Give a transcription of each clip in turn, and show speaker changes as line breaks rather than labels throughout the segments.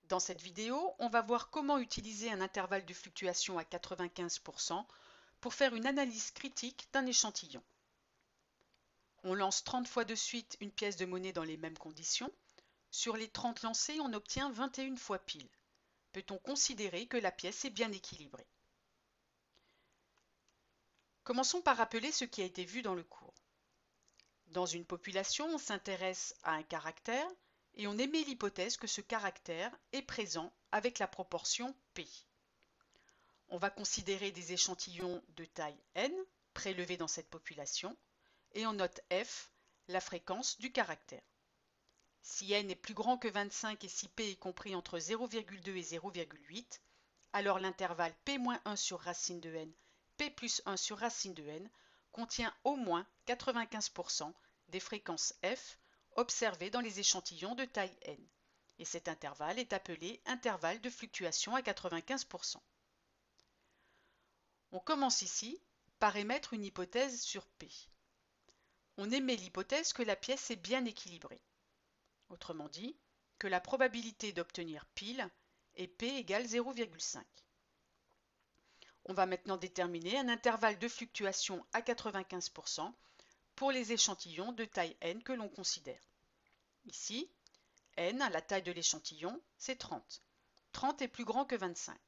Dans cette vidéo, on va voir comment utiliser un intervalle de fluctuation à 95% pour faire une analyse critique d'un échantillon. On lance 30 fois de suite une pièce de monnaie dans les mêmes conditions. Sur les 30 lancées, on obtient 21 fois pile. Peut-on considérer que la pièce est bien équilibrée? Commençons par rappeler ce qui a été vu dans le cours. Dans une population, on s'intéresse à un caractère et on émet l'hypothèse que ce caractère est présent avec la proportion P. On va considérer des échantillons de taille n prélevés dans cette population et on note f, la fréquence du caractère. Si n est plus grand que 25 et si p est compris entre 0,2 et 0,8, alors l'intervalle p-1 sur racine de n, p plus 1 sur racine de n contient au moins 95% des fréquences f observées dans les échantillons de taille n. Et cet intervalle est appelé intervalle de fluctuation à 95%. On commence ici par émettre une hypothèse sur P. On émet l'hypothèse que la pièce est bien équilibrée. Autrement dit, que la probabilité d'obtenir pile est P égale 0,5. On va maintenant déterminer un intervalle de fluctuation à 95% pour les échantillons de taille n que l'on considère. Ici, n, la taille de l'échantillon, c'est 30. 30 est plus grand que 25.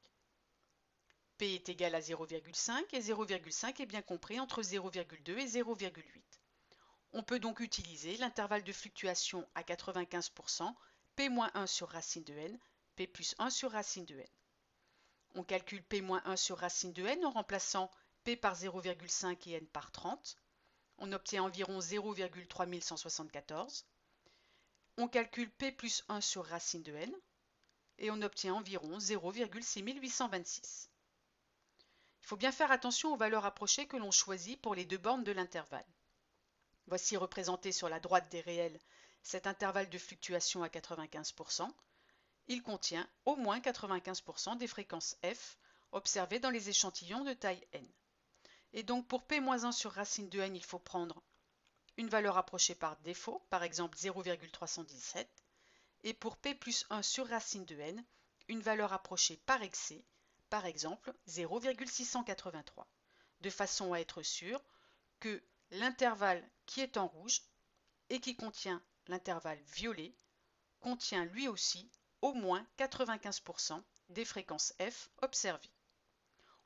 P est égal à 0,5 et 0,5 est bien compris entre 0,2 et 0,8. On peut donc utiliser l'intervalle de fluctuation à 95%, P-1 sur racine de n, P plus 1 sur racine de n. On calcule P-1 sur racine de n en remplaçant P par 0,5 et n par 30. On obtient environ 0,3174. On calcule P plus 1 sur racine de n et on obtient environ 0,6826. Il faut bien faire attention aux valeurs approchées que l'on choisit pour les deux bornes de l'intervalle. Voici représenté sur la droite des réels cet intervalle de fluctuation à 95%. Il contient au moins 95% des fréquences f observées dans les échantillons de taille n. Et donc pour p-1 sur racine de n, il faut prendre une valeur approchée par défaut, par exemple 0,317, et pour p plus 1 sur racine de n, une valeur approchée par excès, par exemple 0,683, de façon à être sûr que l'intervalle qui est en rouge et qui contient l'intervalle violet contient lui aussi au moins 95% des fréquences f observées.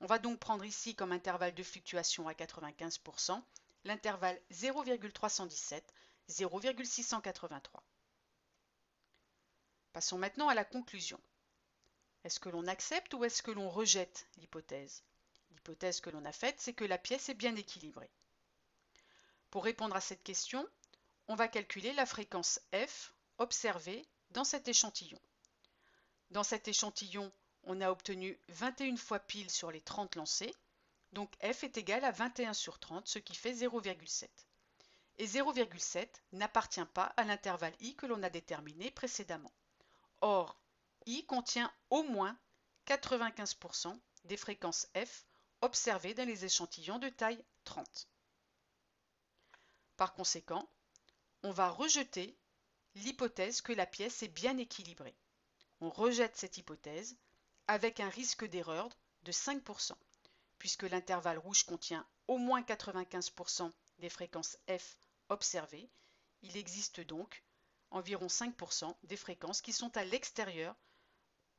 On va donc prendre ici comme intervalle de fluctuation à 95% l'intervalle 0,317, 0,683. Passons maintenant à la conclusion. Est-ce que l'on accepte ou est-ce que l'on rejette l'hypothèse? L'hypothèse que l'on a faite, c'est que la pièce est bien équilibrée. Pour répondre à cette question, on va calculer la fréquence f observée dans cet échantillon. Dans cet échantillon, on a obtenu 21 fois pile sur les 30 lancés, donc f est égal à 21 sur 30, ce qui fait 0,7. Et 0,7 n'appartient pas à l'intervalle i que l'on a déterminé précédemment. Or, i contient au moins 95% des fréquences f observées dans les échantillons de taille 30. Par conséquent, on va rejeter l'hypothèse que la pièce est bien équilibrée. On rejette cette hypothèse avec un risque d'erreur de 5%, puisque l'intervalle rouge contient au moins 95% des fréquences f observées. Il existe donc environ 5% des fréquences qui sont à l'extérieur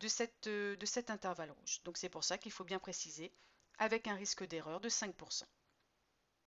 de cet intervalle rouge. Donc c'est pour ça qu'il faut bien préciser avec un risque d'erreur de 5%.